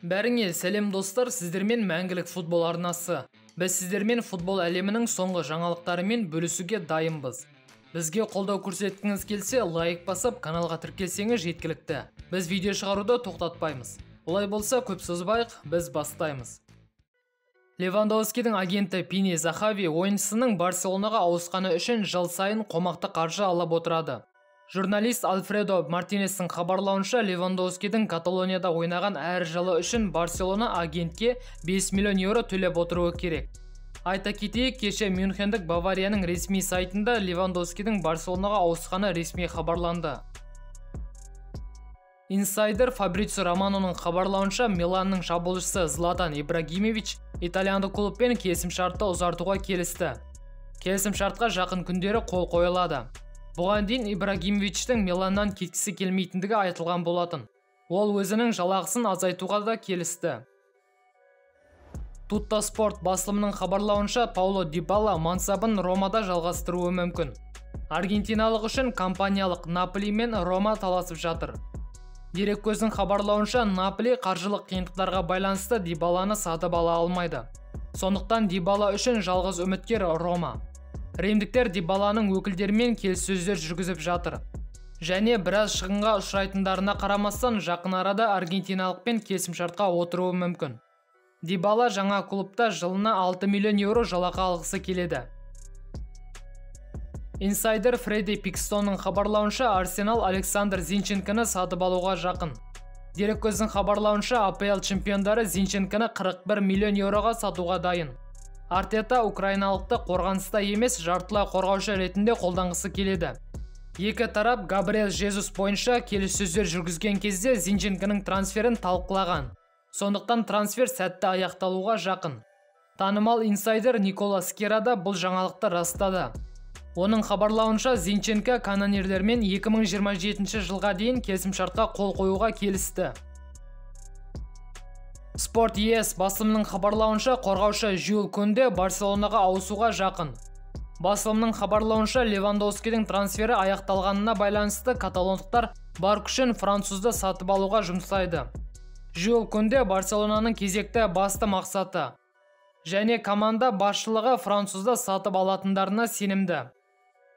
Бәріңе сәлем достар, сіздермен мәңгілік футбол арнасы. Біз сіздермен футбол әлемінің соңғы жаңалықтарымен бөлісуге дайынбыз. Бізге қолдау көрсеткіңіз келсе, лайк басып, каналға тіркелсеңіз жеткілікті. Біз видео шығаруды тоқтатпаймыз. Олай болса, көп созбайық, біз бастаймыз. Левандовскийдің агенті Пини Захави ойыншысының Барселонаға ауысқаны үшін жыл сайын қомақты қаржы алып отырады. Журналист Альфредо Мартинестің хабарлауынша, Левандовскийдің Каталонияда ойнаған әр жылы үшін Барселона агентке 5 миллион евро төлеп отыруы керек. Айта кетейік, кеше Мюнхендік Баварияның ресми сайтында Левандовскийдің Барселонаға ауысқаны ресми хабарланды. Инсайдер Фабрицио Романоның хабарлауынша, Миланның шабуылшысы Златан Ибрагимович итальяндық клубпен келісімшартты ұзартуға келісті. Келісімшартқа жақын күндері қол қойылады. Бұған дейін Ибрагимовичтің Миланнан кеткісі келмейтіндігі айтылған болатын. Ол өзінің жалақысын азайтуға да келісті. Tutto Sport басылымының хабарлауынша, Пауло Дибала мансабын Ромада жалғастыруы мүмкін. Аргентиналық үшін компаниялық Наполи мен Рома таласып жатыр. Дереккөздің хабарлауынша, Наполи қаржылық қиындықтарға байланысты Дибаланы сатып ала алмайды. Сондықтан Дибала үшін жалғыз үміткер Рома. Римдіктер Дибаланың өкілдерімен келіссөздер жүргізіп жатыр. Және біраз шығынға ұшырайтындарына қарамастан, жақын арада аргентиналықпен келісімшартқа отыруы мүмкін. Дибала жаңа клубта жылына 6 миллион евро жалақы алғысы келеді. Инсайдер Фредди Пикстонның хабарлауынша, Арсенал Александр Зинченконы сатып алуға жақын. Дереккөздің хабарлауынша, АПЛ чемпиондары Зинченконы 41 миллион евроға сатуға дайын. Артета украиналықты қорғаныста емес, жартылай қорғаушы ретінде қолданғысы келеді. Екі тарап Габриэл Жезус бойынша келіссөздер жүргізген кезде Зинченконың трансферін талқылаған. Сондықтан трансфер сәтті аяқталуға жақын. Танымал инсайдер Никола Скерада бұл жаңалықты растады. Оның хабарлауынша, Зинченко канонерлермен 2027 жылға дейін келісімшартқа қол қоюға келісті. Sport ES басылымның хабарлауынша, қорғаушы Жюль Кунде Барселонаға ауысуға жақын. Басылымның хабарлауынша, Левандовскийдің трансфері аяқталғанына байланысты каталондықтар бар күшін французды сатып алуға жұмсайды. Жюль Кунде Барселонаның кезекті басты мақсаты. Және команда басшылығы французды сатып алатындарына сенімді.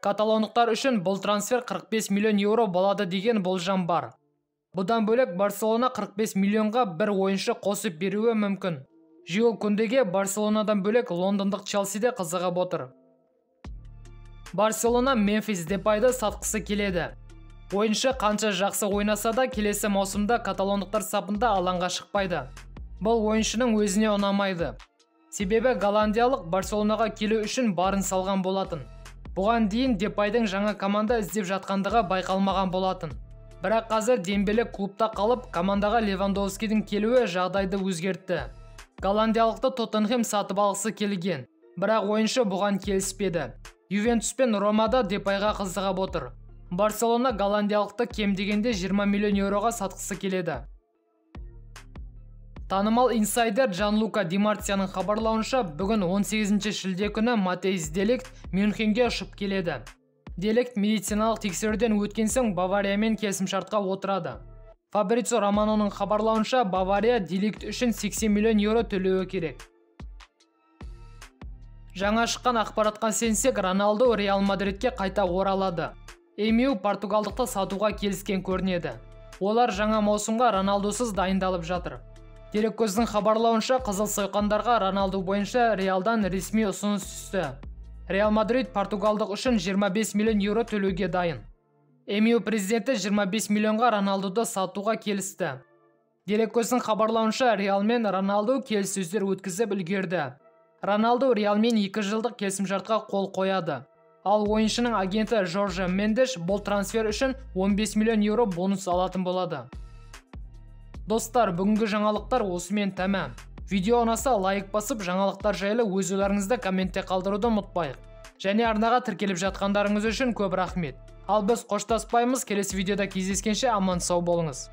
Каталондықтар үшін бұл трансфер 45 миллион евро болады деген болжам бар. Бұдан бөлек Барселона 45 миллионға бір ойыншы қосып беруі мүмкін. Жюль Кундеге Барселонадан бөлек лондондық Челсиде қызығып отыр. Барселона Мемфис Депайды сатқысы келеді. Ойыншы қанша жақсы ойнаса да, келесі маусымда каталондықтар сапында алаңға шықпайды. Бұл ойыншының өзіне ұнамайды. Себебі голландиялық Барселонаға келу үшін барын салған болатын. Бұған дейін Депайдың жаңа команда іздеп жатқандығы байқалмаған болатын. Бірақ қазір Дембеле клубта қалып, командаға Левандовскийдің келуі жағдайды өзгертті. Голландиялықты Тоттенхэм сатып алғысы келген, бірақ ойыншы бұған келіспеді. Ювентус пен Ромада Депайға қызығып отыр. Барселона голландиялықты кем дегенде 20 миллион евроға сатқысы келеді. Танымал инсайдер Джанлука Ди Мартияның хабарлауынша, бүгін 18 шілде күні Матейс де Лигт Мюнхенге ұшып келеді. Де Лигт медициналық тексеруден өткен соң Бавариямен келісімшартқа отырады. Фабрицио Романоның хабарлауынша, Бавария Де Лигт үшін 80 миллион евро төлеуі керек. Жаңа шыққан ақпаратқа сенсек, Роналду Реал Мадридке қайта оралады. МЮ португалдықты сатуға келіскен көрінеді. Олар жаңа маусымға Роналдусыз дайындалып жатыр. Дереккөздің хабарлауынша, қызыл сойқандарға Роналду бойынша Реалдан ресми ұсыныс түсті. Реал Мадрид португалдық үшін 25 миллион евро төлеуге дайын. МЮ президенті 25 миллионға Роналдуды сатуға келісті. Дереккөздің хабарлауынша, Реал мен Роналду келіссөздер өткізіп үлгерді. Роналду Реалмен 2 жылдық келісімшартқа қол қояды. Ал ойыншының агенті Жорже Мендеш бұл трансфер үшін 15 миллион евро бонус алатын болады. Достар, бүгінгі жаңалықтар осымен тәмам. Видео ұнаса лайк басып, жаңалықтар жайлы өз ойларыңызды комментте қалдыруды ұмытпайық. Және арнаға тіркеліп жатқандарыңыз үшін көп рахмет. Ал біз қоштаспаймыз, келесі видеода кездескенше аман сау болыңыз.